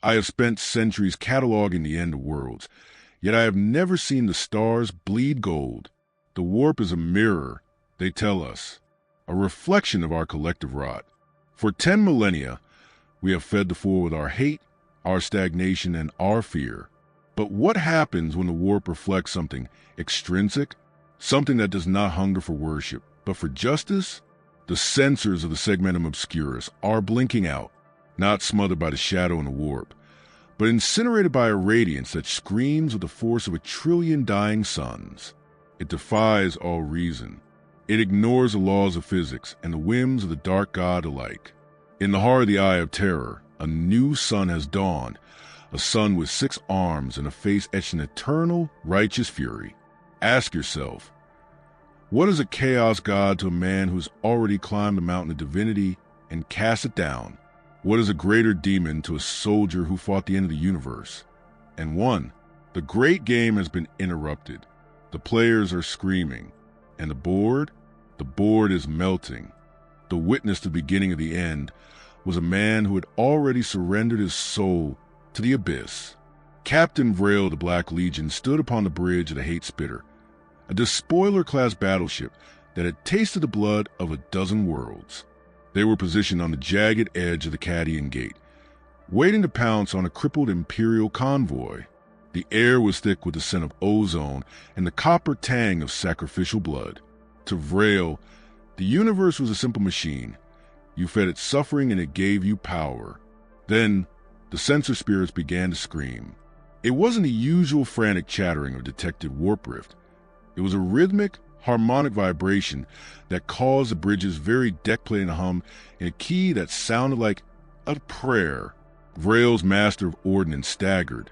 I have spent centuries cataloging the end of worlds, yet I have never seen the stars bleed gold. The warp is a mirror, they tell us, a reflection of our collective rot. For 10 millennia, we have fed the fool with our hate, our stagnation, and our fear. But what happens when the warp reflects something extrinsic, something that does not hunger for worship, but for justice? The sensors of the segmentum obscurus are blinking out, not smothered by the shadow in the warp, but incinerated by a radiance that screams with the force of 1 trillion dying suns. It defies all reason. It ignores the laws of physics and the whims of the dark god alike. In the heart of the Eye of Terror, a new sun has dawned, a sun with 6 arms and a face etched in eternal, righteous fury. Ask yourself, what is a chaos god to a man who has already climbed the mountain of divinity and cast it down? What is a greater demon to a soldier who fought the end of the universe and won? The great game has been interrupted. The players are screaming, and the board is melting. The witness to the beginning of the end was a man who had already surrendered his soul to the abyss. Captain Vrail of the Black Legion stood upon the bridge of the Hate Spitter, a despoiler-class battleship that had tasted the blood of 12 worlds. They were positioned on the jagged edge of the Cadian gate, waiting to pounce on a crippled Imperial convoy. The air was thick with the scent of ozone and the copper tang of sacrificial blood. To Vrail, the universe was a simple machine. You fed it suffering and it gave you power. Then, the sensor spirits began to scream. It wasn't the usual frantic chattering of detected warp rift. It was a rhythmic, harmonic vibration that caused the bridge's very deck plate to hum in a key that sounded like a prayer. Vrail's master of ordnance staggered,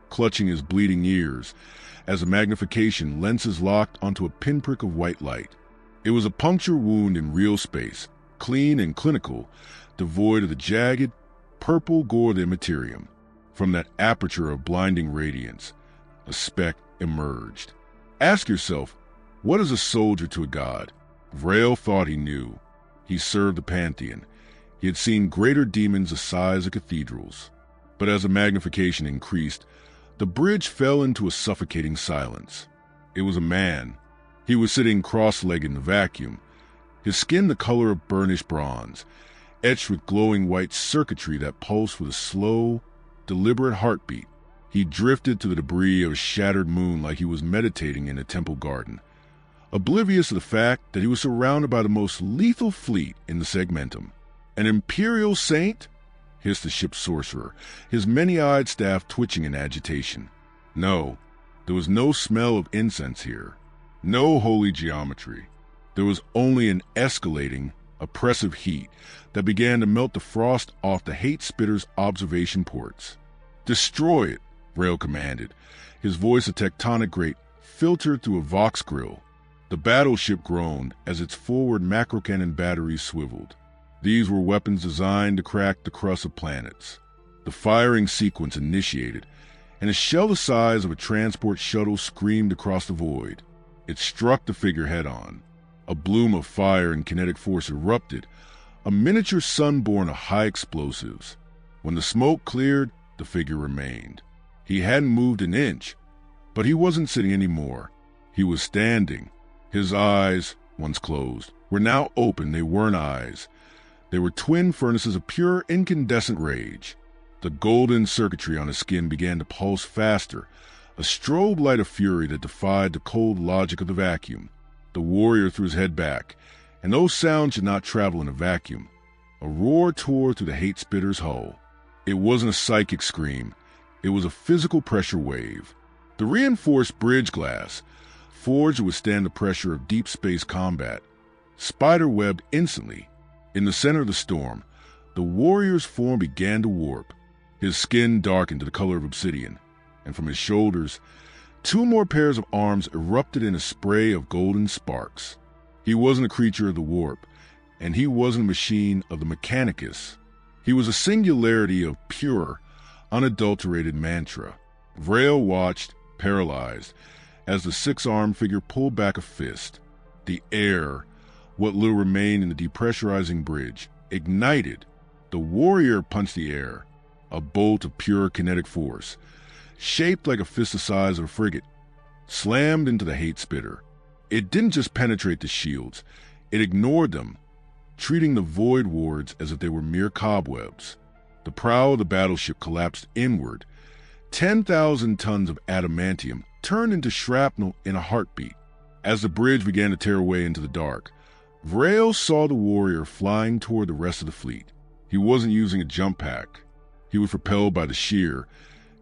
clutching his bleeding ears, as the magnification lenses locked onto a pinprick of white light. It was a puncture wound in real space, clean and clinical, devoid of the jagged, purple gore of the immaterium. From that aperture of blinding radiance, a speck emerged. Ask yourself, what is a soldier to a god? Vrail thought he knew. He served the Pantheon. He had seen greater demons the size of cathedrals. But as the magnification increased, the bridge fell into a suffocating silence. It was a man. He was sitting cross-legged in the vacuum, his skin the color of burnished bronze, etched with glowing white circuitry that pulsed with a slow, deliberate heartbeat. He drifted to the debris of a shattered moon like he was meditating in a temple garden, oblivious of the fact that he was surrounded by the most lethal fleet in the segmentum. An Imperial Saint? Hissed the ship's sorcerer, his many-eyed staff twitching in agitation. No, there was no smell of incense here. No holy geometry. There was only an escalating, oppressive heat that began to melt the frost off the Hate Spitter's observation ports. Destroy it, Vrail commanded, his voice a tectonic grate filtered through a vox grill. The battleship groaned as its forward macrocannon batteries swiveled. These were weapons designed to crack the crust of planets. The firing sequence initiated, and a shell the size of a transport shuttle screamed across the void. It struck the figure head-on. A bloom of fire and kinetic force erupted, a miniature sun born of high explosives. When the smoke cleared, the figure remained. He hadn't moved an inch, but he wasn't sitting anymore. He was standing. His eyes, once closed, were now open. They weren't eyes. They were twin furnaces of pure incandescent rage. The golden circuitry on his skin began to pulse faster, a strobe light of fury that defied the cold logic of the vacuum. The warrior threw his head back, and those sounds should not travel in a vacuum. A roar tore through the Hate Spitter's hull. It wasn't a psychic scream. It was a physical pressure wave. The reinforced bridge glass, forged to withstand the pressure of deep space combat, spider-webbed instantly. In the center of the storm, the warrior's form began to warp. His skin darkened to the color of obsidian, and from his shoulders, 2 more pairs of arms erupted in a spray of golden sparks. He wasn't a creature of the warp, and he wasn't a machine of the Mechanicus. He was a singularity of pure, unadulterated mantra. Vrail watched, paralyzed, as the 6-armed figure pulled back a fist. The air, what little remained in the depressurizing bridge, ignited. The warrior punched the air. a bolt of pure kinetic force, shaped like a fist the size of a frigate, slammed into the hate spitter. It didn't just penetrate the shields, it ignored them, treating the void wards as if they were mere cobwebs. The prow of the battleship collapsed inward. 10,000 tons of adamantium turned into shrapnel in a heartbeat. As the bridge began to tear away into the dark, Vrail saw the warrior flying toward the rest of the fleet. He wasn't using a jump pack. He was propelled by the sheer,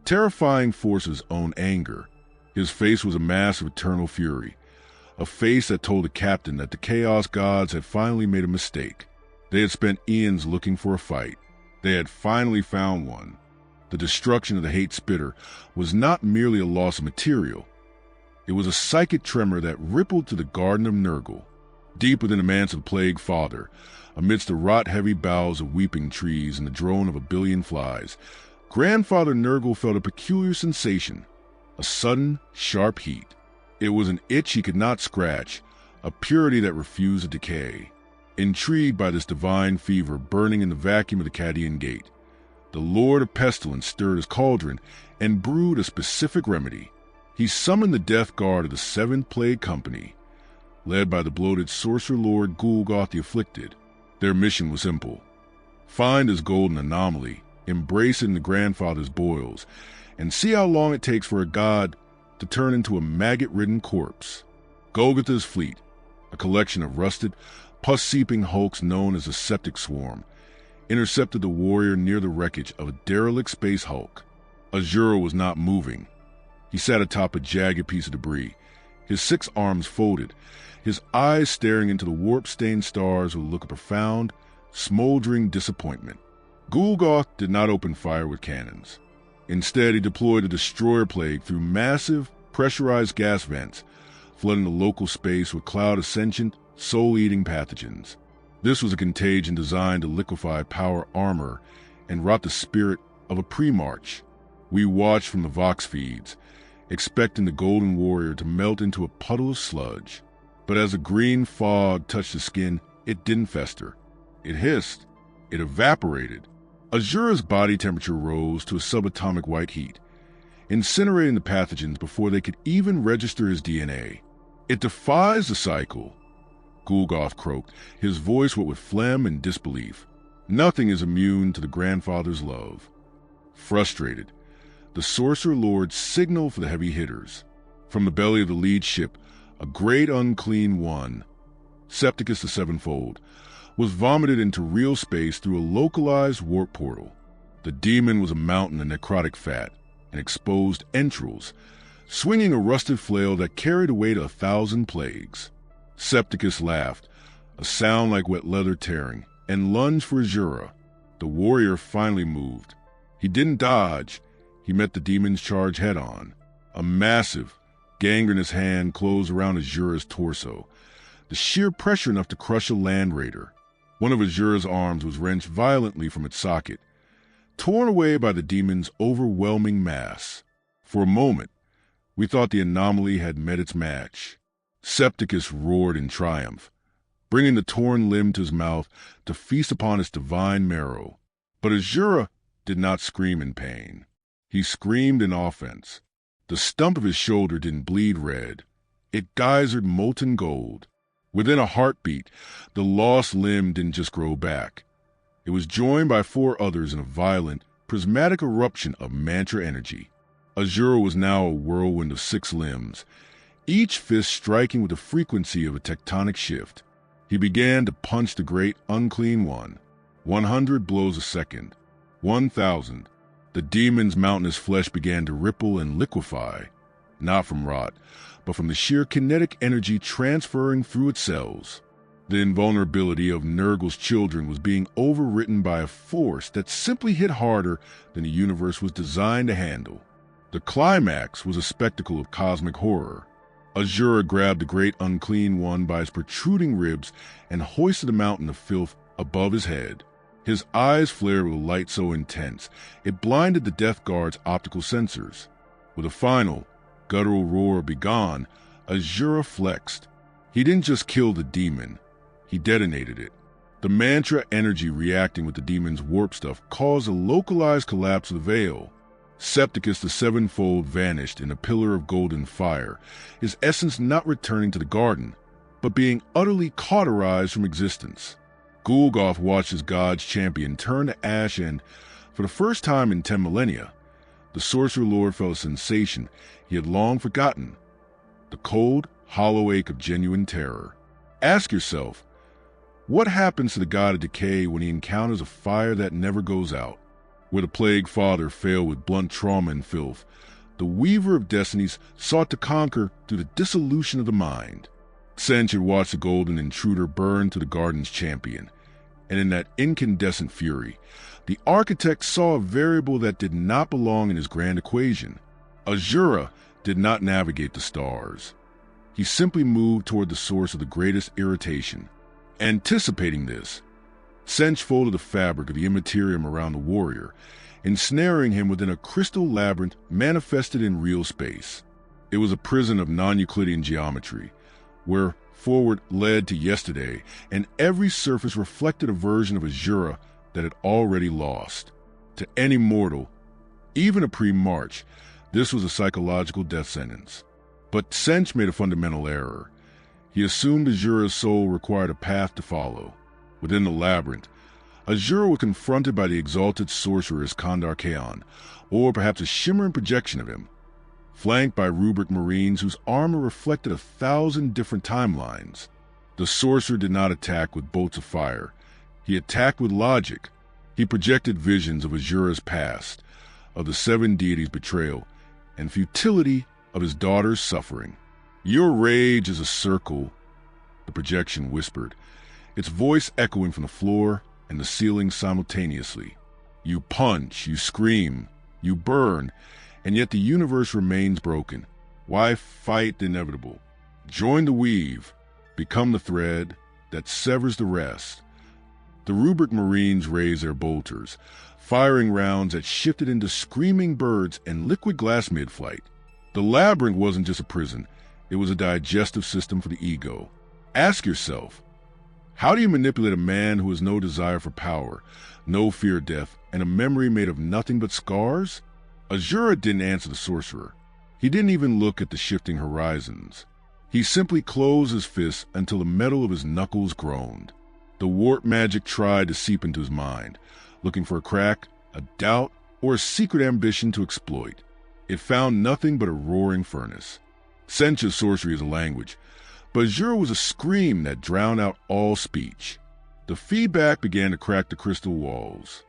terrifying force of his own anger. His face was a mask of eternal fury, a face that told the captain that the Chaos Gods had finally made a mistake. They had spent eons looking for a fight. They had finally found one. The destruction of the hate spitter was not merely a loss of material. It was a psychic tremor that rippled to the Garden of Nurgle, deep within the manse of the Plague Father, amidst the rot-heavy boughs of weeping trees and the drone of a billion flies. Grandfather Nurgle felt a peculiar sensation, a sudden, sharp heat. It was an itch he could not scratch, a purity that refused to decay. Intrigued by this divine fever burning in the vacuum of the Cadian Gate, the Lord of Pestilence stirred his cauldron and brewed a specific remedy. He summoned the death guard of the Seventh Plague Company, led by the bloated sorcerer lord Gulgoth the Afflicted. Their mission was simple: find his golden anomaly, embrace it in the grandfather's boils, and see how long it takes for a god to turn into a maggot-ridden corpse. Golgotha's fleet, a collection of rusted, pus-seeping hulks known as the Septic Swarm, intercepted the warrior near the wreckage of a derelict space hulk. Asura was not moving. He sat atop a jagged piece of debris, his 6 arms folded, his eyes staring into the warp-stained stars with a look of profound, smoldering disappointment. Gulgoth did not open fire with cannons. Instead, he deployed a destroyer plague through massive, pressurized gas vents, flooding the local space with cloud of sentient, soul-eating pathogens. This was a contagion designed to liquefy power armor and rot the spirit of a pre-march. We watched from the Vox feeds, expecting the Golden Warrior to melt into a puddle of sludge. But as the green fog touched the skin, it didn't fester. It hissed. It evaporated. Asura's body temperature rose to a subatomic white heat, incinerating the pathogens before they could even register his DNA. It defies the cycle, Gulgoth croaked, his voice what with phlegm and disbelief. Nothing is immune to the grandfather's love. Frustrated, the sorcerer lord signaled for the heavy hitters. From the belly of the lead ship, a great unclean one, Septicus the Sevenfold, was vomited into real space through a localized warp portal. The demon was a mountain of necrotic fat and exposed entrails, swinging a rusted flail that carried a weight of 1,000 plagues. Septicus laughed, a sound like wet leather tearing, and lunged for Asura. The warrior finally moved. He didn't dodge. He met the demon's charge head-on. A massive, gangrenous hand closed around Asura's torso, the sheer pressure enough to crush a land raider. One of Asura's arms was wrenched violently from its socket, torn away by the demon's overwhelming mass. For a moment, we thought the anomaly had met its match. Septicus roared in triumph, bringing the torn limb to his mouth to feast upon its divine marrow. But Asura did not scream in pain. He screamed in offense. The stump of his shoulder didn't bleed red. It geysered molten gold. Within a heartbeat, the lost limb didn't just grow back. It was joined by 4 others in a violent, prismatic eruption of mantra energy. Asura was now a whirlwind of 6 limbs, each fist striking with the frequency of a tectonic shift. He began to punch the great unclean one. 100 blows a second. 1,000. The demon's mountainous flesh began to ripple and liquefy, not from rot, but from the sheer kinetic energy transferring through its cells. The invulnerability of Nurgle's children was being overwritten by a force that simply hit harder than the universe was designed to handle. The climax was a spectacle of cosmic horror. Asura grabbed the great unclean one by his protruding ribs and hoisted a mountain of filth above his head. His eyes flared with a light so intense, it blinded the Death Guard's optical sensors. With a final, guttural roar of "Begone," Asura flexed. He didn't just kill the demon, he detonated it. The mantra energy reacting with the demon's warp stuff caused a localized collapse of the veil. Septicus the Sevenfold vanished in a pillar of golden fire, his essence not returning to the garden, but being utterly cauterized from existence. Gulgoth watched his god's champion turn to ash and, for the first time in 10 millennia, the Sorcerer Lord felt a sensation he had long forgotten, the cold, hollow ache of genuine terror. Ask yourself, what happens to the god of decay when he encounters a fire that never goes out? Where the plague father failed with blunt trauma and filth, the weaver of destinies sought to conquer through the dissolution of the mind. Tzeentch had watched the golden intruder burn to the garden's champion, and in that incandescent fury, the architect saw a variable that did not belong in his grand equation. Asura did not navigate the stars. He simply moved toward the source of the greatest irritation. Anticipating this, Tzeentch folded the fabric of the immaterium around the warrior, ensnaring him within a crystal labyrinth manifested in real space. It was a prison of non-Euclidean geometry, where forward led to yesterday, and every surface reflected a version of Asura that had already lost. To any mortal, even a pre-March, this was a psychological death sentence. But Tzeentch made a fundamental error. He assumed Asura's soul required a path to follow. Within the labyrinth, Asura was confronted by the exalted sorceress Grimdark, or perhaps a shimmering projection of him, flanked by rubric marines whose armor reflected 1,000 different timelines. The sorcerer did not attack with bolts of fire. He attacked with logic. He projected visions of Asura's past, of the 7 deities' betrayal, and futility of his daughter's suffering. "Your rage is a circle," the projection whispered, its voice echoing from the floor and the ceiling simultaneously. "You punch, you scream, you burn, and yet the universe remains broken. Why fight the inevitable? Join the weave, become the thread that severs the rest." The rubric marines raised their bolters, firing rounds that shifted into screaming birds and liquid glass mid-flight. The labyrinth wasn't just a prison, it was a digestive system for the ego. Ask yourself, how do you manipulate a man who has no desire for power, no fear of death, and a memory made of nothing but scars? Asura didn't answer the sorcerer. He didn't even look at the shifting horizons. He simply closed his fists until the metal of his knuckles groaned. The warp magic tried to seep into his mind, looking for a crack, a doubt, or a secret ambition to exploit. It found nothing but a roaring furnace. Tzeentch's sorcery is a language, but Asura was a scream that drowned out all speech. The feedback began to crack the crystal walls.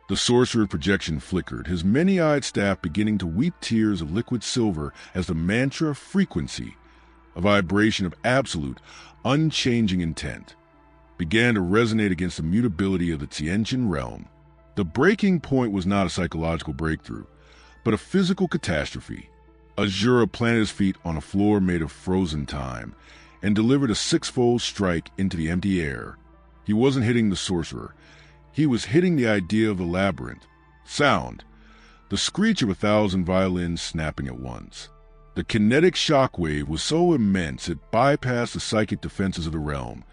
The sorcerer's projection flickered, his many-eyed staff beginning to weep tears of liquid silver as the mantra of frequency, a vibration of absolute, unchanging intent, began to resonate against the mutability of the Tzeentchian realm. The breaking point was not a psychological breakthrough, but a physical catastrophe. Asura planted his feet on a floor made of frozen time and delivered a 6-fold strike into the empty air. He wasn't hitting the sorcerer. He was hitting the idea of the labyrinth. Sound. The screech of 1,000 violins snapping at once. The kinetic shockwave was so immense it bypassed the psychic defenses of the realm,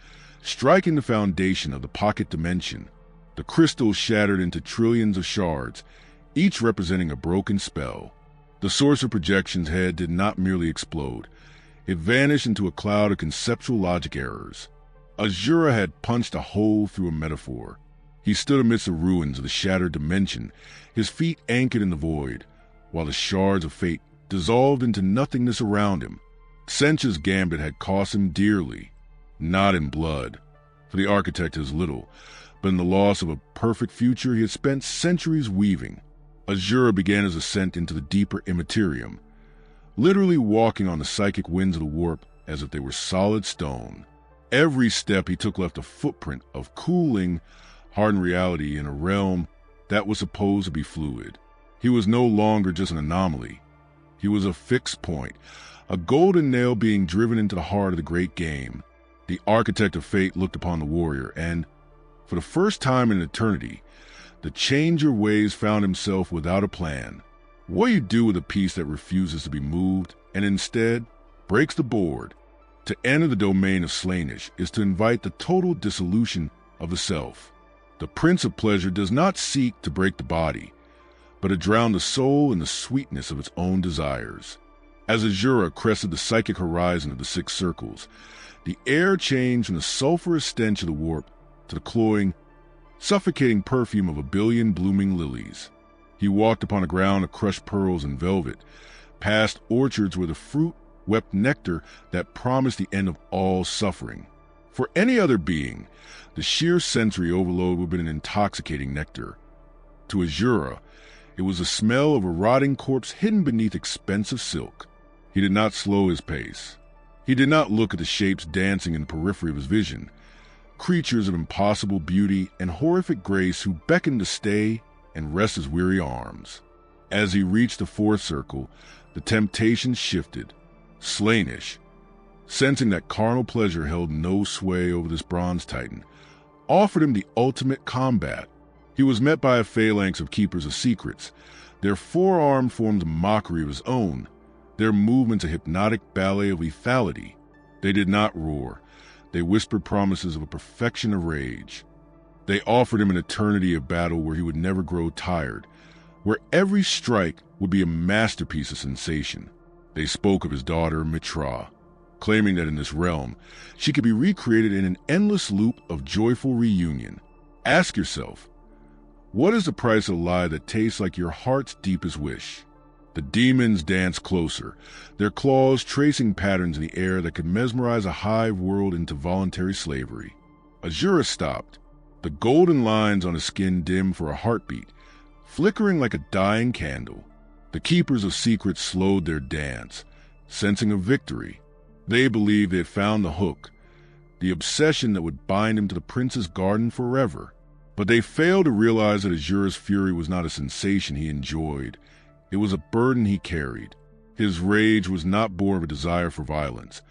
striking the foundation of the pocket dimension. The crystals shattered into trillions of shards, each representing a broken spell. The sorcerer projection's head did not merely explode. It vanished into a cloud of conceptual logic errors. Asura had punched a hole through a metaphor. He stood amidst the ruins of the shattered dimension, his feet anchored in the void, while the shards of fate dissolved into nothingness around him. Tzeentch's gambit had cost him dearly, not in blood, for the architect is little, but in the loss of a perfect future he had spent centuries weaving. Asura began his ascent into the deeper immaterium, literally walking on the psychic winds of the warp as if they were solid stone. Every step he took left a footprint of cooling, hardened reality in a realm that was supposed to be fluid. He was no longer just an anomaly. He was a fixed point, a golden nail being driven into the heart of the great game. The architect of fate looked upon the warrior, and, for the first time in eternity, the changer ways found himself without a plan. What do you do with a piece that refuses to be moved and instead breaks the board? To enter the domain of Slaanesh is to invite the total dissolution of the self. The Prince of Pleasure does not seek to break the body, but to drown the soul in the sweetness of its own desires. As Asura crested the psychic horizon of the six circles, the air changed from the sulphurous stench of the warp to the cloying, suffocating perfume of a billion blooming lilies. He walked upon a ground of crushed pearls and velvet, past orchards where the fruit wept nectar that promised the end of all suffering. For any other being, the sheer sensory overload would have been an intoxicating nectar. To Asura, it was the smell of a rotting corpse hidden beneath expensive silk. He did not slow his pace. He did not look at the shapes dancing in the periphery of his vision, creatures of impossible beauty and horrific grace who beckoned to stay and rest his weary arms. As he reached the fourth circle, the temptation shifted. Slaanesh, sensing that carnal pleasure held no sway over this bronze titan, offered him the ultimate combat. He was met by a phalanx of keepers of secrets. Their forearm formed a mockery of his own, their movements a hypnotic ballet of lethality. They did not roar. They whispered promises of a perfection of rage. They offered him an eternity of battle where he would never grow tired, where every strike would be a masterpiece of sensation. They spoke of his daughter, Mitra, claiming that in this realm, she could be recreated in an endless loop of joyful reunion. Ask yourself, what is the price of a lie that tastes like your heart's deepest wish? The demons danced closer, their claws tracing patterns in the air that could mesmerize a hive world into voluntary slavery. Asura stopped, the golden lines on his skin dim for a heartbeat, flickering like a dying candle. The keepers of secrets slowed their dance, sensing a victory. They believed they had found the hook, the obsession that would bind him to the prince's garden forever. But they failed to realize that Asura's fury was not a sensation he enjoyed. It was a burden he carried. His rage was not born of a desire for violence,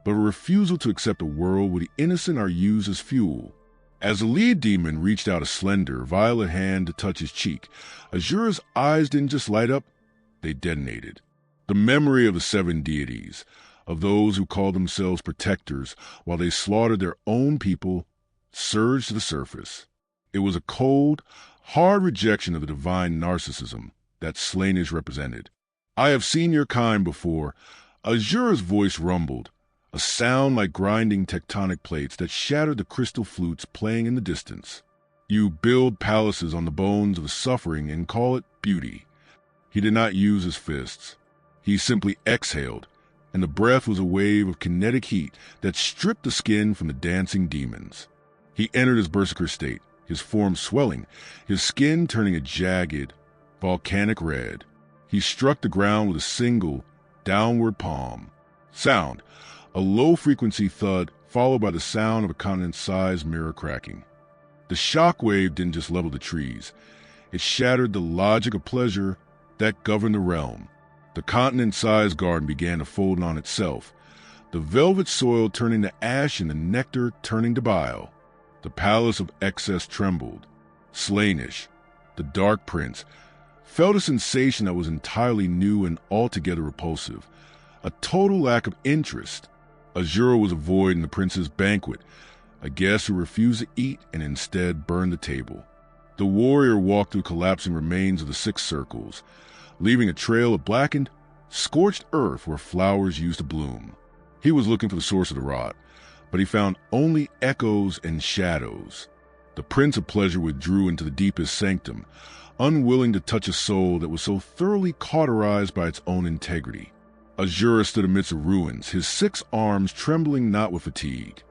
but a refusal to accept a world where the innocent are used as fuel. As the lead demon reached out a slender, violet hand to touch his cheek, Asura's eyes didn't just light up, they detonated. The memory of the seven deities, of those who called themselves protectors while they slaughtered their own people, surged to the surface. It was a cold, hard rejection of the divine narcissism that Slaanesh represented. I have seen your kind before. Asura's voice rumbled, a sound like grinding tectonic plates that shattered the crystal flutes playing in the distance. You build palaces on the bones of suffering and call it beauty. He did not use his fists. He simply exhaled, and the breath was a wave of kinetic heat that stripped the skin from the dancing demons. He entered his berserker state, his form swelling, his skin turning a jagged, volcanic red. He struck the ground with a single, downward palm. Sound, a low-frequency thud followed by the sound of a continent-sized mirror cracking. The shock wave didn't just level the trees. It shattered the logic of pleasure that governed the realm. The continent-sized garden began to fold on itself, the velvet soil turning to ash and the nectar turning to bile. The palace of excess trembled. Slaanesh, the Dark Prince, felt a sensation that was entirely new and altogether repulsive, a total lack of interest. Asura was a void in the prince's banquet, a guest who refused to eat and instead burned the table. The warrior walked through collapsing remains of the six circles, leaving a trail of blackened, scorched earth where flowers used to bloom. He was looking for the source of the rot, but he found only echoes and shadows. The Prince of Pleasure withdrew into the deepest sanctum, unwilling to touch a soul that was so thoroughly cauterized by its own integrity. Asura stood amidst the ruins, his 6 arms trembling not with fatigue,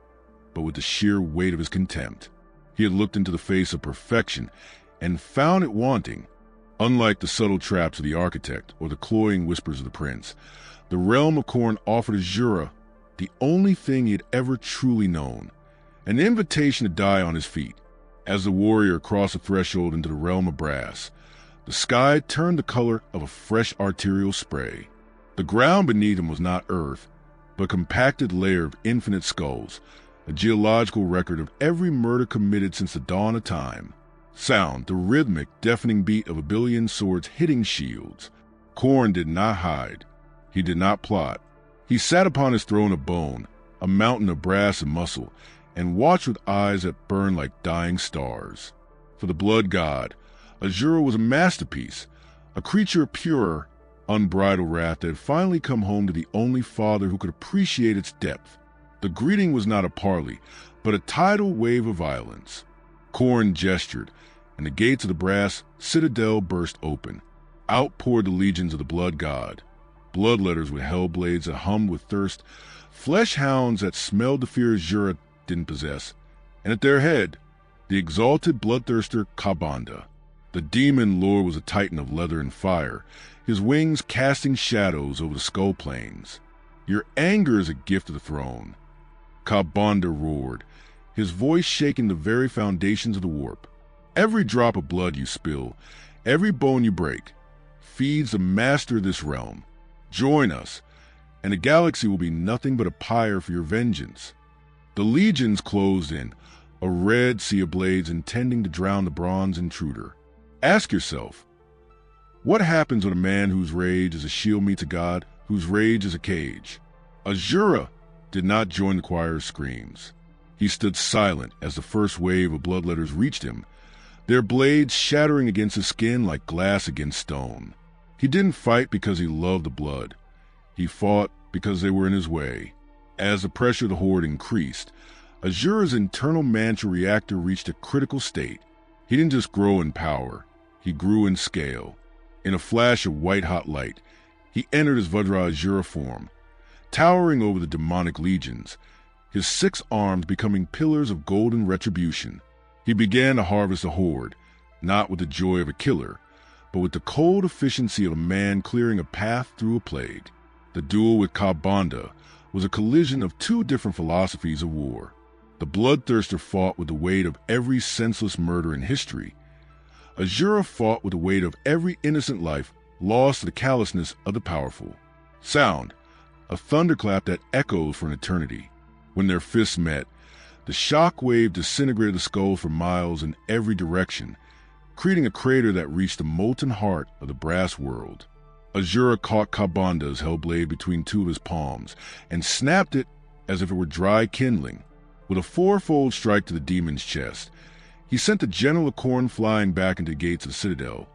but with the sheer weight of his contempt. He had looked into the face of perfection and found it wanting. Unlike the subtle traps of the architect or the cloying whispers of the prince, the realm of Khorne offered Asura the only thing he had ever truly known, an invitation to die on his feet. As the warrior crossed the threshold into the realm of brass, the sky turned the color of a fresh arterial spray. The ground beneath him was not earth, but a compacted layer of infinite skulls, a geological record of every murder committed since the dawn of time. Sound, the rhythmic, deafening beat of a billion swords hitting shields. Khorne did not hide. He did not plot. He sat upon his throne of bone, a mountain of brass and muscle, and watched with eyes that burned like dying stars. For the blood god, Asura was a masterpiece, a creature of pure, unbridled wrath that had finally come home to the only father who could appreciate its depth. The greeting was not a parley, but a tidal wave of violence. Khorne gestured, and the gates of the brass citadel burst open. Out poured the legions of the blood god, bloodletters with hellblades that hummed with thirst, flesh hounds that smelled the fear Asura didn't possess, and at their head, the exalted bloodthirster Ka'Bandha. The demon lord was a titan of leather and fire, his wings casting shadows over the skull plains. Your anger is a gift of the throne. Ka'Bandha roared, his voice shaking the very foundations of the warp. Every drop of blood you spill, every bone you break, feeds the master of this realm. Join us, and the galaxy will be nothing but a pyre for your vengeance. The legions closed in, a red sea of blades intending to drown the bronze intruder. Ask yourself, what happens when a man whose rage is a shield meets a god whose rage is a cage? Asura did not join the choir's screams. He stood silent as the first wave of bloodletters reached him, their blades shattering against his skin like glass against stone. He didn't fight because he loved the blood. He fought because they were in his way. As the pressure of the horde increased, Asura's internal mantra reactor reached a critical state. He didn't just grow in power, he grew in scale. In a flash of white-hot light, he entered his Vajra Asura form, towering over the demonic legions, his 6 arms becoming pillars of golden retribution. He began to harvest the horde, not with the joy of a killer, but with the cold efficiency of a man clearing a path through a plague. The duel with Ka'Bandha was a collision of 2 different philosophies of war. The bloodthirster fought with the weight of every senseless murder in history. Asura fought with the weight of every innocent life lost to the callousness of the powerful. Sound, a thunderclap that echoes for an eternity. When their fists met, the shock wave disintegrated the skull for miles in every direction, creating a crater that reached the molten heart of the brass world. Asura caught Ka'Bandha's hellblade between 2 of his palms and snapped it as if it were dry kindling. With a 4-fold strike to the demon's chest, he sent the general of Khorne flying back into the gates of the citadel.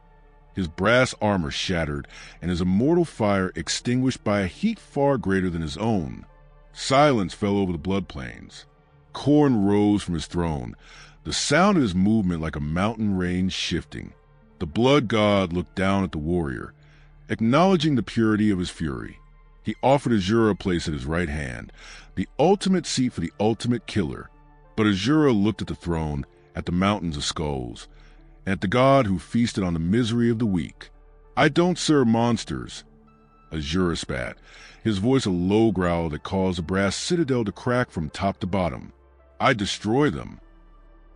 His brass armor shattered and his immortal fire extinguished by a heat far greater than his own. Silence fell over the blood plains. Khorne rose from his throne, the sound of his movement like a mountain range shifting. The blood god looked down at the warrior, acknowledging the purity of his fury. He offered Asura a place at his right hand, the ultimate seat for the ultimate killer. But Asura looked at the throne, at the mountains of skulls, and at the god who feasted on the misery of the weak. "I don't serve monsters," Asura spat, his voice a low growl that caused the brass citadel to crack from top to bottom. "I destroy them."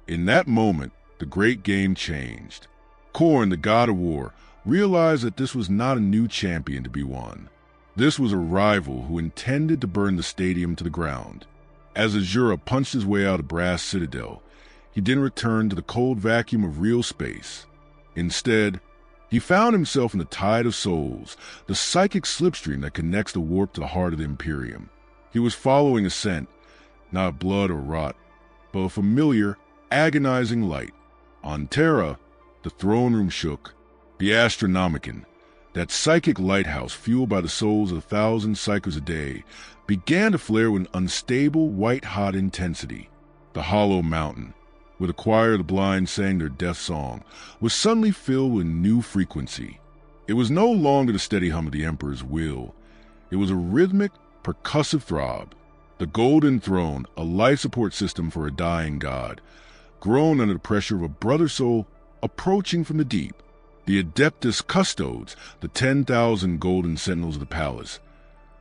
In that moment, the great game changed. Khorne, the god of war, realized that this was not a new champion to be won. This was a rival who intended to burn the stadium to the ground. As Asura punched his way out of brass citadel, he didn't return to the cold vacuum of real space. Instead, he found himself in the tide of souls, the psychic slipstream that connects the warp to the heart of the Imperium. He was following a scent, not blood or rot, but a familiar, agonizing light. On Terra, the throne room shook. The Astronomicon, that psychic lighthouse fueled by the souls of 1,000 psychers a day, began to flare with an unstable, white-hot intensity. The hollow mountain, where the choir of the blind sang their death song, was suddenly filled with new frequency. It was no longer the steady hum of the Emperor's will. It was a rhythmic, percussive throb. The Golden Throne, a life support system for a dying god, groaned under the pressure of a brother soul approaching from the deep. The Adeptus Custodes, the 10,000 golden sentinels of the palace,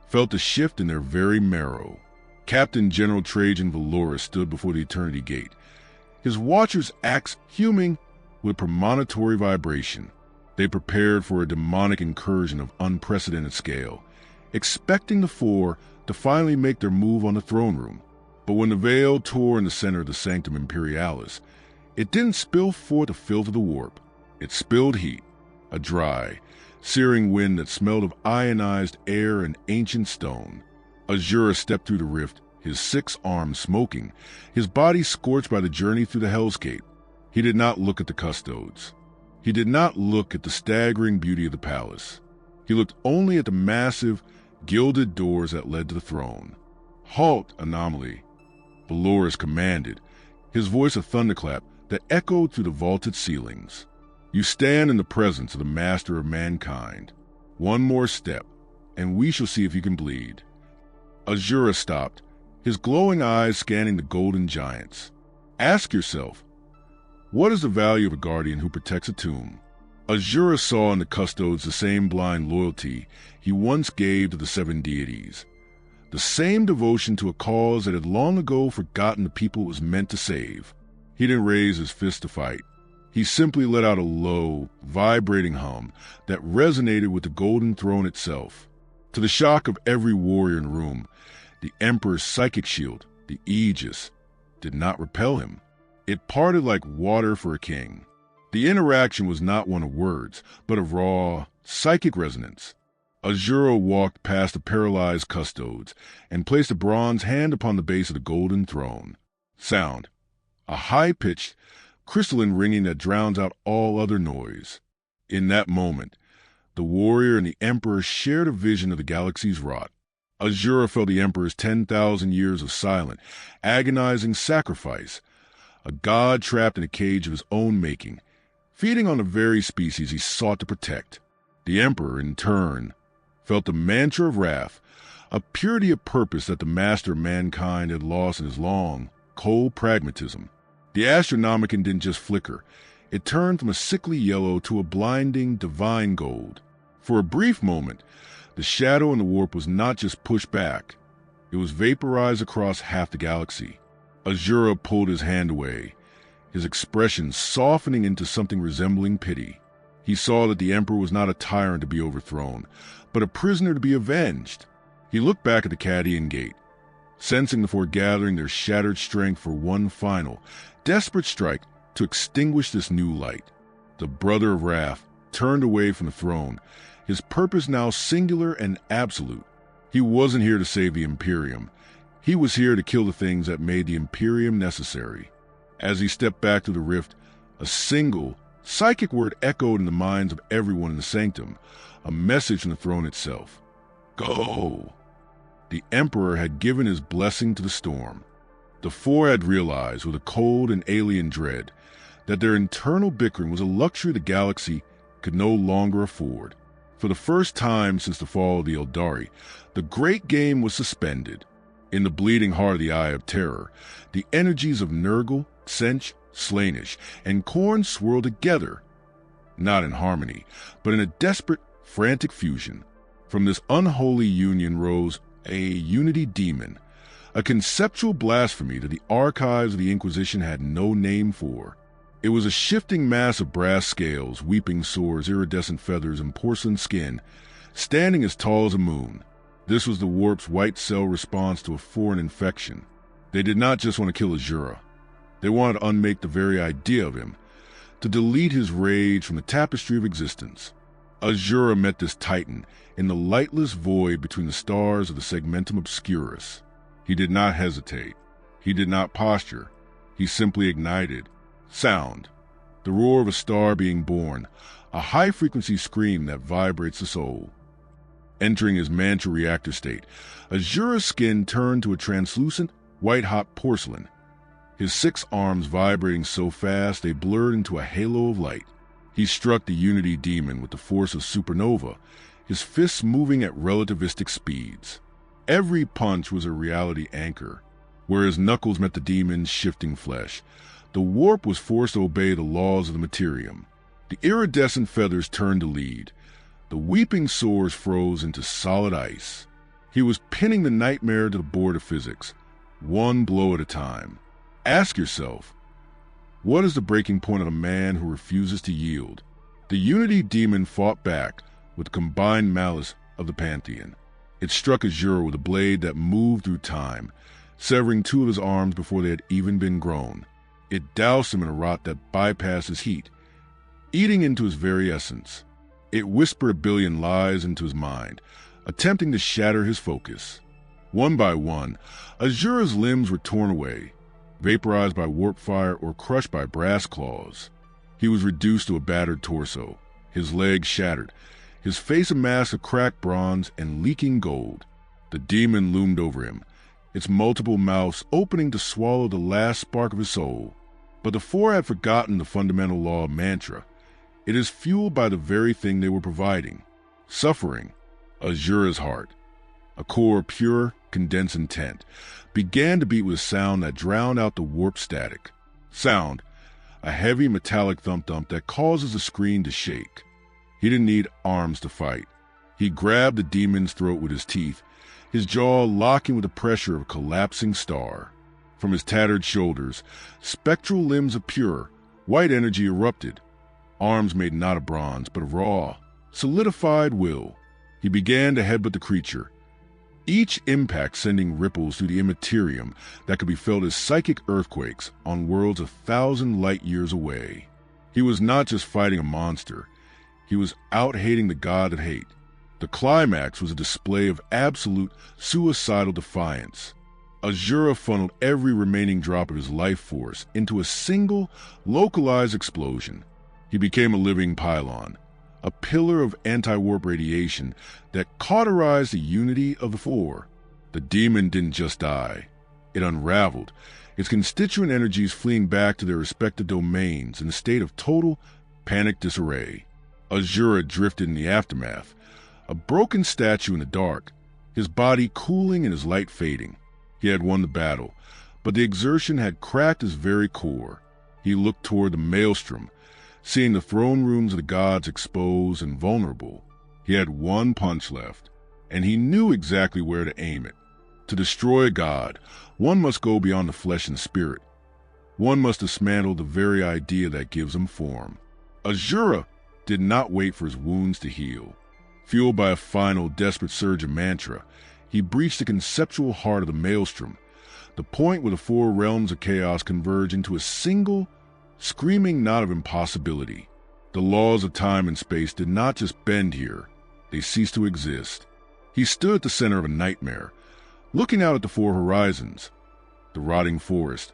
felt a shift in their very marrow. Captain General Trajan Valoris stood before the Eternity Gate, his watcher's axe huming with premonitory vibration. They prepared for a demonic incursion of unprecedented scale, expecting the Four to finally make their move on the throne room. But when the veil tore in the center of the Sanctum Imperialis, it didn't spill forth the filth of the warp. It spilled heat, a dry, searing wind that smelled of ionized air and ancient stone. Asura stepped through the rift his 6 arms smoking, his body scorched by the journey through the hellscape. He did not look at the custodes. He did not look at the staggering beauty of the palace. He looked only at the massive, gilded doors that led to the throne. "Halt, anomaly," Valorous commanded, his voice a thunderclap that echoed through the vaulted ceilings. "You stand in the presence of the master of mankind. One more step, and we shall see if you can bleed." Asura stopped, his glowing eyes scanning the golden giants. "Ask yourself, what is the value of a guardian who protects a tomb?" Asura saw in the custodes the same blind loyalty he once gave to the 7 deities, the same devotion to a cause that had long ago forgotten the people it was meant to save. He didn't raise his fist to fight. He simply let out a low, vibrating hum that resonated with the golden throne itself. To the shock of every warrior in the room, the Emperor's psychic shield, the Aegis, did not repel him. It parted like water for a king. The interaction was not one of words, but of raw, psychic resonance. Asura walked past the paralyzed custodes and placed a bronze hand upon the base of the golden throne. Sound. A high-pitched, crystalline ringing that drowns out all other noise. In that moment, the warrior and the Emperor shared a vision of the galaxy's rot. Asura felt the Emperor's 10,000 years of silent, agonizing sacrifice, a god trapped in a cage of his own making, feeding on the very species he sought to protect. The Emperor, in turn, felt the mantra of wrath, a purity of purpose that the master of mankind had lost in his long, cold pragmatism. The Astronomicon didn't just flicker. It turned from a sickly yellow to a blinding, divine gold. For a brief moment, the shadow in the warp was not just pushed back. It was vaporized across half the galaxy. Asura pulled his hand away, his expression softening into something resembling pity. He saw that the Emperor was not a tyrant to be overthrown, but a prisoner to be avenged. He looked back at the Cadian gate, sensing the foregathering their shattered strength for one final, desperate strike to extinguish this new light. The brother of wrath turned away from the throne, his purpose now singular and absolute. He wasn't here to save the Imperium. He was here to kill the things that made the Imperium necessary. As he stepped back through the rift, a single, psychic word echoed in the minds of everyone in the sanctum, a message from the throne itself. Go! The Emperor had given his blessing to the storm. The four had realized, with a cold and alien dread, that their internal bickering was a luxury the galaxy could no longer afford. For the first time since the fall of the Eldari, the great game was suspended. In the bleeding heart of the Eye of Terror, the energies of Nurgle, Tzeentch, Slaanesh, and Khorne swirled together, not in harmony, but in a desperate, frantic fusion. From this unholy union rose a unity demon, a conceptual blasphemy that the archives of the Inquisition had no name for. It was a shifting mass of brass scales, weeping swords, iridescent feathers, and porcelain skin, standing as tall as a moon. This was the warp's white cell response to a foreign infection. They did not just want to kill Asura. They wanted to unmake the very idea of him, to delete his rage from the tapestry of existence. Asura met this titan in the lightless void between the stars of the segmentum obscurus. He did not hesitate. He did not posture. He simply ignited. Sound, the roar of a star being born, a high-frequency scream that vibrates the soul. Entering his mantra reactor state, Asura's skin turned to a translucent, white-hot porcelain, his 6 arms vibrating so fast they blurred into a halo of light. He struck the Unity demon with the force of supernova, his fists moving at relativistic speeds. Every punch was a reality anchor. Where his knuckles met the demon's shifting flesh, the warp was forced to obey the laws of the materium. The iridescent feathers turned to lead. The weeping swords froze into solid ice. He was pinning the nightmare to the board of physics, one blow at a time. Ask yourself, what is the breaking point of a man who refuses to yield? The Unity demon fought back with the combined malice of the Pantheon. It struck Asura with a blade that moved through time, severing 2 of his arms before they had even been grown. It doused him in a rot that bypassed his heat, eating into his very essence. It whispered a billion lies into his mind, attempting to shatter his focus. One by one, Asura's limbs were torn away, vaporized by warp fire or crushed by brass claws. He was reduced to a battered torso, his legs shattered, his face a mask of cracked bronze and leaking gold. The demon loomed over him, its multiple mouths opening to swallow the last spark of his soul. But the four had forgotten the fundamental law of mantra. It is fueled by the very thing they were providing, suffering. Asura's heart, a core of pure, condensed intent, began to beat with a sound that drowned out the warp static. Sound, a heavy metallic thump-thump that causes the screen to shake. He didn't need arms to fight. He grabbed the demon's throat with his teeth, his jaw locking with the pressure of a collapsing star. From his tattered shoulders, spectral limbs of pure, white energy erupted. Arms made not of bronze, but of raw, solidified will. He began to headbutt the creature, each impact sending ripples through the immaterium that could be felt as psychic earthquakes on worlds 1,000 light years away. He was not just fighting a monster. He was out-hating the god of hate. The climax was a display of absolute suicidal defiance. Asura funneled every remaining drop of his life force into a single, localized explosion. He became a living pylon, a pillar of anti-warp radiation that cauterized the unity of the four. The demon didn't just die. It unraveled, its constituent energies fleeing back to their respective domains in a state of total, panicked disarray. Asura drifted in the aftermath, a broken statue in the dark, his body cooling and his light fading. He had won the battle, but the exertion had cracked his very core. He looked toward the maelstrom, seeing the throne rooms of the gods exposed and vulnerable. He had one punch left, and he knew exactly where to aim it. To destroy a god, one must go beyond the flesh and spirit. One must dismantle the very idea that gives him form. Asura did not wait for his wounds to heal. Fueled by a final, desperate surge of mantra, he breached the conceptual heart of the maelstrom, the point where the four realms of chaos converge into a single, screaming knot of impossibility. The laws of time and space did not just bend here, they ceased to exist. He stood at the center of a nightmare, looking out at the four horizons, the rotting forest,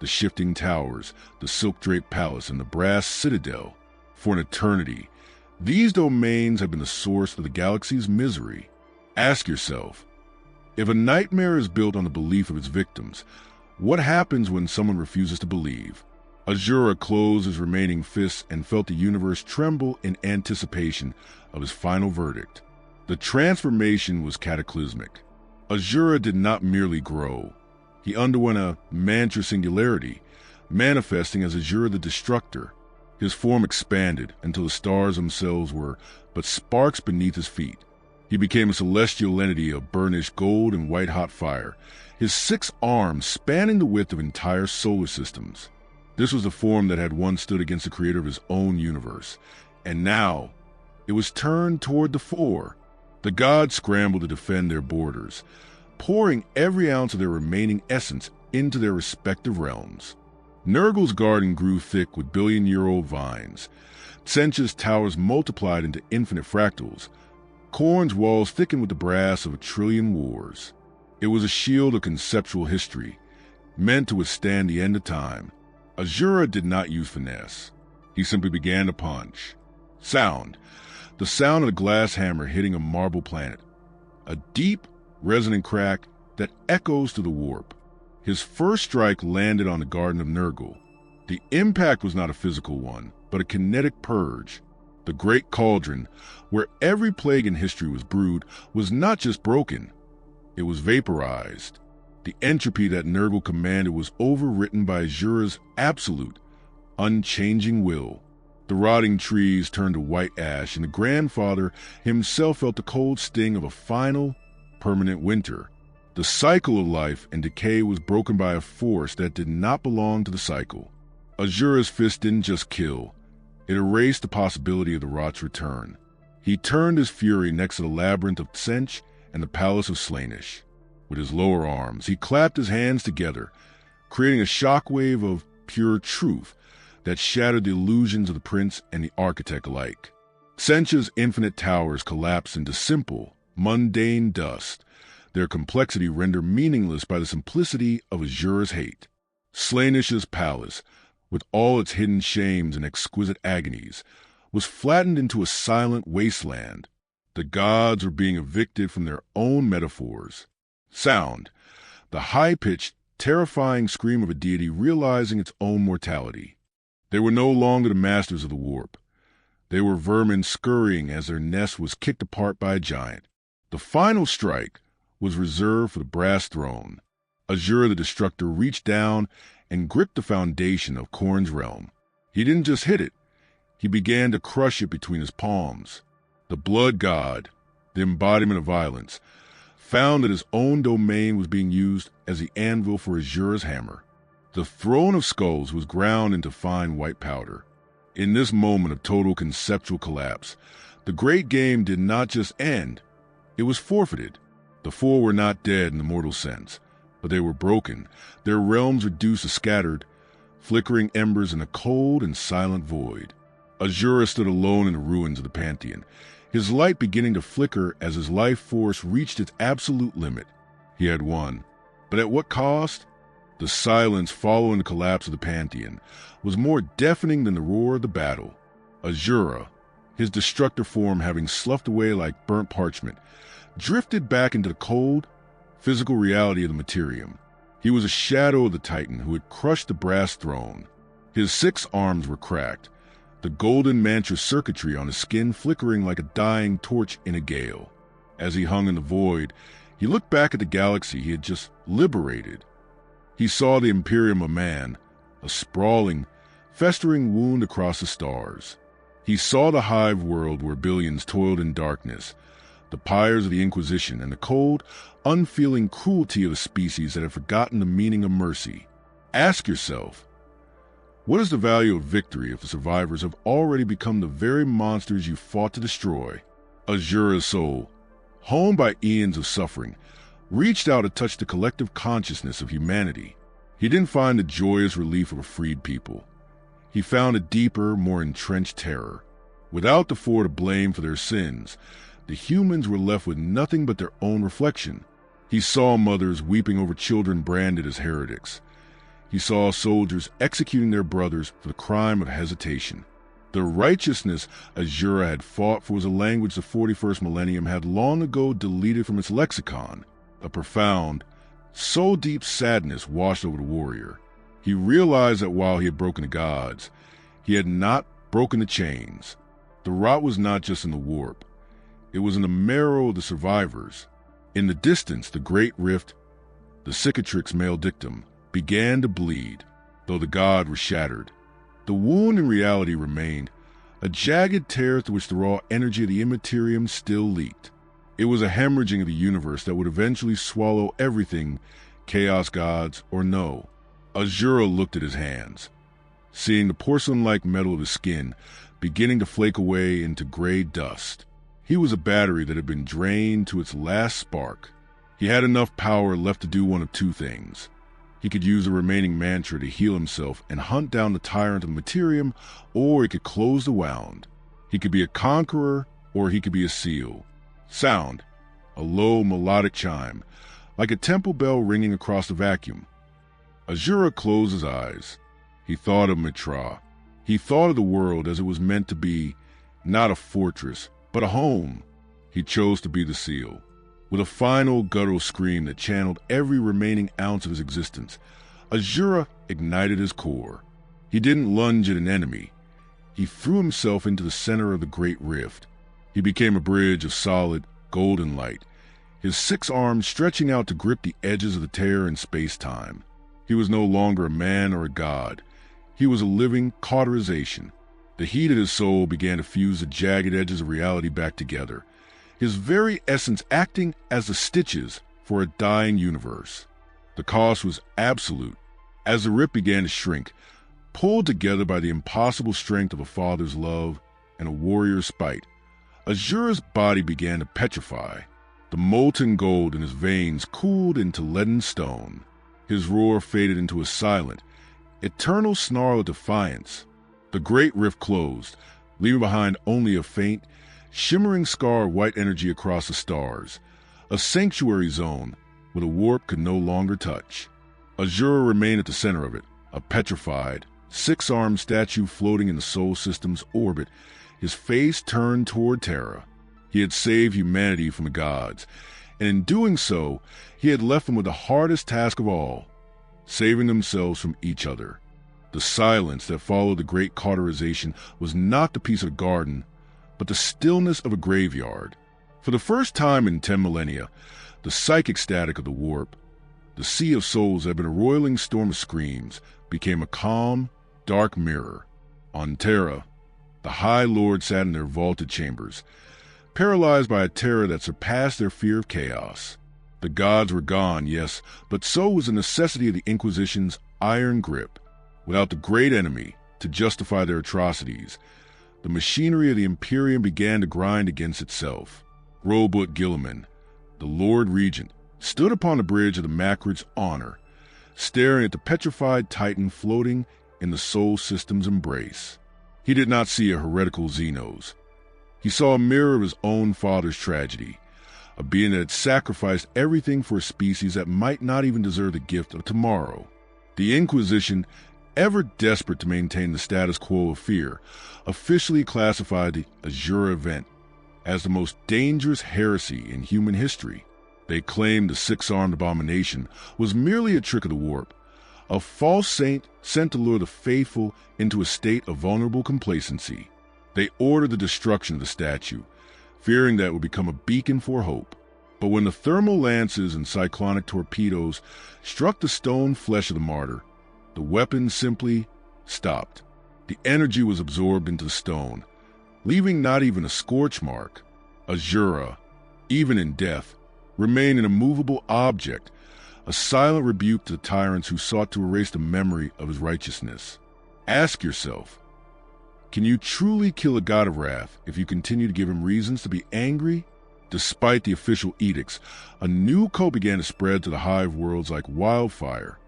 the shifting towers, the silk-draped palace, and the brass citadel. For an eternity, these domains have been the source of the galaxy's misery. Ask yourself, if a nightmare is built on the belief of its victims, what happens when someone refuses to believe? Asura closed his remaining fists and felt the universe tremble in anticipation of his final verdict. The transformation was cataclysmic. Asura did not merely grow. He underwent a mantra singularity, manifesting as Asura the Destructor. His form expanded until the stars themselves were but sparks beneath his feet. He became a celestial entity of burnished gold and white-hot fire, his 6 arms spanning the width of entire solar systems. This was the form that had once stood against the creator of his own universe, and now it was turned toward the four. The gods scrambled to defend their borders, pouring every ounce of their remaining essence into their respective realms. Nurgle's garden grew thick with billion-year-old vines. Tzeentch's towers multiplied into infinite fractals. Khorne's walls thickened with the brass of 1,000,000,000,000 wars. It was a shield of conceptual history, meant to withstand the end of time. Asura did not use finesse. He simply began to punch. Sound. The sound of a glass hammer hitting a marble planet. A deep, resonant crack that echoes to the warp. His first strike landed on the Garden of Nurgle. The impact was not a physical one, but a kinetic purge. The great cauldron, where every plague in history was brewed, was not just broken. It was vaporized. The entropy that Nurgle commanded was overwritten by Asura's absolute, unchanging will. The rotting trees turned to white ash, and the grandfather himself felt the cold sting of a final, permanent winter. The cycle of life and decay was broken by a force that did not belong to the cycle. Asura's fist didn't just kill. It erased the possibility of the rot's return. He turned his fury next to the labyrinth of Tzeentch and the palace of Slaanesh. With his lower arms, he clapped his hands together, creating a shockwave of pure truth that shattered the illusions of the prince and the architect alike. Tzeentch's infinite towers collapsed into simple, mundane dust, their complexity rendered meaningless by the simplicity of Asura's hate. Slaanesh's palace, with all its hidden shames and exquisite agonies, was flattened into a silent wasteland. The gods were being evicted from their own metaphors. Sound, the high-pitched, terrifying scream of a deity realizing its own mortality. They were no longer the masters of the warp. They were vermin scurrying as their nest was kicked apart by a giant. The final strike was reserved for the brass throne. Asura the Destructor reached down and gripped the foundation of Khorne's realm. He didn't just hit it. He began to crush it between his palms. The blood god, the embodiment of violence, found that his own domain was being used as the anvil for Asura's hammer. The throne of skulls was ground into fine white powder. In this moment of total conceptual collapse, the great game did not just end, it was forfeited. The four were not dead in the mortal sense, but they were broken, their realms reduced to scattered, flickering embers in a cold and silent void. Asura stood alone in the ruins of the Pantheon, his light beginning to flicker as his life force reached its absolute limit. He had won, but at what cost? The silence following the collapse of the Pantheon was more deafening than the roar of the battle. Asura, his destructor form having sloughed away like burnt parchment, drifted back into the cold, physical reality of the Materium. He was a shadow of the Titan who had crushed the brass throne. His 6 arms were cracked, the golden mantra circuitry on his skin flickering like a dying torch in a gale. As he hung in the void, he looked back at the galaxy he had just liberated. He saw the Imperium of Man, a sprawling, festering wound across the stars. He saw the hive world where billions toiled in darkness, the pyres of the Inquisition, and the cold, unfeeling cruelty of a species that had forgotten the meaning of mercy. Ask yourself, what is the value of victory if the survivors have already become the very monsters you fought to destroy? Asura's soul, honed by eons of suffering, reached out to touch the collective consciousness of humanity. He didn't find the joyous relief of a freed people. He found a deeper, more entrenched terror. Without the four to blame for their sins, the humans were left with nothing but their own reflection. He saw mothers weeping over children branded as heretics. He saw soldiers executing their brothers for the crime of hesitation. The righteousness Asura had fought for was a language the 41st millennium had long ago deleted from its lexicon. A profound, soul-deep sadness washed over the warrior. He realized that while he had broken the gods, he had not broken the chains. The rot was not just in the warp. It was in the marrow of the survivors. In the distance, the great rift, the cicatrix male dictum, began to bleed, though the god was shattered. The wound in reality remained, a jagged tear through which the raw energy of the immaterium still leaked. It was a hemorrhaging of the universe that would eventually swallow everything, chaos gods or no. Asura looked at his hands, seeing the porcelain-like metal of his skin beginning to flake away into gray dust. He was a battery that had been drained to its last spark. He had enough power left to do one of two things. He could use the remaining mantra to heal himself and hunt down the tyrant of the Materium, or he could close the wound. He could be a conqueror, or he could be a seal. Sound, a low melodic chime, like a temple bell ringing across the vacuum. Asura closed his eyes. He thought of Mitra. He thought of the world as it was meant to be, not a fortress, but a home. He chose to be the seal. With a final guttural scream that channeled every remaining ounce of his existence, Asura ignited his core. He didn't lunge at an enemy. He threw himself into the center of the great rift. He became a bridge of solid, golden light, his 6 arms stretching out to grip the edges of the tear in space-time. He was no longer a man or a god. He was a living cauterization. The heat of his soul began to fuse the jagged edges of reality back together, his very essence acting as the stitches for a dying universe. The cost was absolute. As the rift began to shrink, pulled together by the impossible strength of a father's love and a warrior's spite, Asura's body began to petrify. The molten gold in his veins cooled into leaden stone. His roar faded into a silent, eternal snarl of defiance. The great rift closed, leaving behind only a faint, shimmering scar of white energy across the stars. a sanctuary zone where the warp could no longer touch. Asura remained at the center of it, a petrified, six-armed statue floating in the Sol System's orbit, his face turned toward Terra. He had saved humanity from the gods, and in doing so, he had left them with the hardest task of all, saving themselves from each other. The silence that followed the great cauterization was not the peace of a garden, but the stillness of a graveyard. For the first time in 10 millennia, the psychic static of the warp, the sea of souls that had been a roiling storm of screams, became a calm, dark mirror. On Terra, the High Lord sat in their vaulted chambers, paralyzed by a terror that surpassed their fear of chaos. The gods were gone, yes, but so was the necessity of the Inquisition's iron grip. Without the great enemy to justify their atrocities, the machinery of the Imperium began to grind against itself. Robert Gilliman, the Lord Regent, stood upon the bridge of the Macrid's Honor, staring at the petrified titan floating in the Sol System's embrace. He did not see a heretical Xenos. He saw a mirror of his own father's tragedy, a being that had sacrificed everything for a species that might not even deserve the gift of tomorrow. The Inquisition, ever desperate to maintain the status quo of fear, officially classified the Asura event as the most dangerous heresy in human history. They claimed the six-armed abomination was merely a trick of the warp, a false saint sent to lure the faithful into a state of vulnerable complacency. They ordered the destruction of the statue, fearing that it would become a beacon for hope. But when the thermal lances and cyclonic torpedoes struck the stone flesh of the martyr, the weapon simply stopped. The energy was absorbed into the stone, leaving not even a scorch mark. Asura, even in death, remained an immovable object, a silent rebuke to the tyrants who sought to erase the memory of his righteousness. Ask yourself, can you truly kill a god of wrath if you continue to give him reasons to be angry? Despite the official edicts, a new cult began to spread to the hive worlds like wildfire,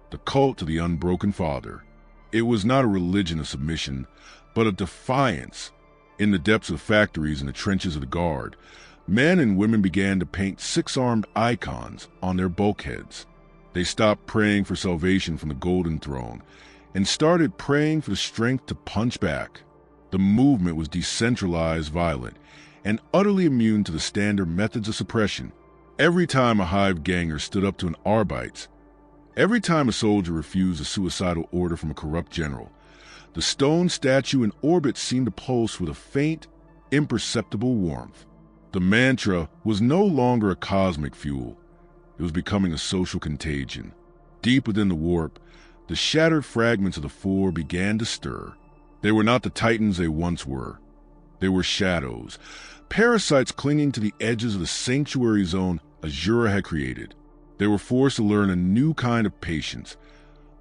the cult to the unbroken father. It was not a religion of submission, but a defiance. In the depths of factories and the trenches of the guard, men and women began to paint six-armed icons on their bulkheads. They stopped praying for salvation from the Golden Throne and started praying for the strength to punch back. The movement was decentralized, violent, and utterly immune to the standard methods of suppression. Every time a hive ganger stood up to an Arbites, every time a soldier refused a suicidal order from a corrupt general, the stone statue in orbit seemed to pulse with a faint, imperceptible warmth. The mantra was no longer a cosmic fuel. It was becoming a social contagion. Deep within the warp, the shattered fragments of the Four began to stir. They were not the titans they once were. They were shadows, parasites clinging to the edges of the sanctuary zone Asura had created. They were forced to learn a new kind of patience,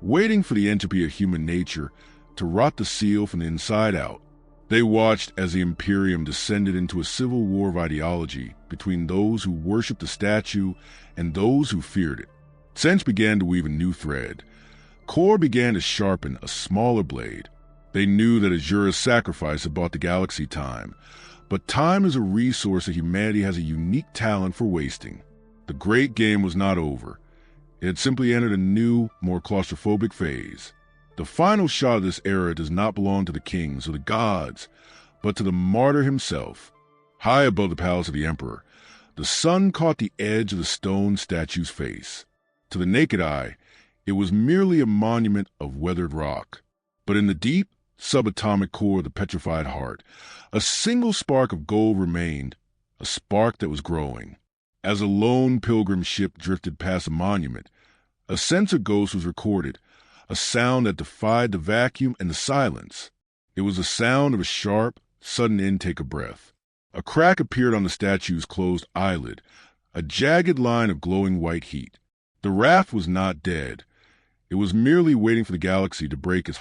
waiting for the entropy of human nature to rot the seal from the inside out. They watched as the Imperium descended into a civil war of ideology between those who worshipped the statue and those who feared it. Tzeentch began to weave a new thread. Khorne began to sharpen a smaller blade. They knew that Asura's sacrifice had bought the galaxy time, but time is a resource that humanity has a unique talent for wasting. The great game was not over. It had simply entered a new, more claustrophobic phase. The final shot of this era does not belong to the kings or the gods, but to the martyr himself. High above the palace of the Emperor, the sun caught the edge of the stone statue's face. To the naked eye, it was merely a monument of weathered rock. But in the deep, subatomic core of the petrified heart, a single spark of gold remained, a spark that was growing. As a lone pilgrim ship drifted past the monument, a sensor ghost was recorded, a sound that defied the vacuum and the silence. It was the sound of a sharp, sudden intake of breath. A crack appeared on the statue's closed eyelid, a jagged line of glowing white heat. The Wrath was not dead. It was merely waiting for the galaxy to break its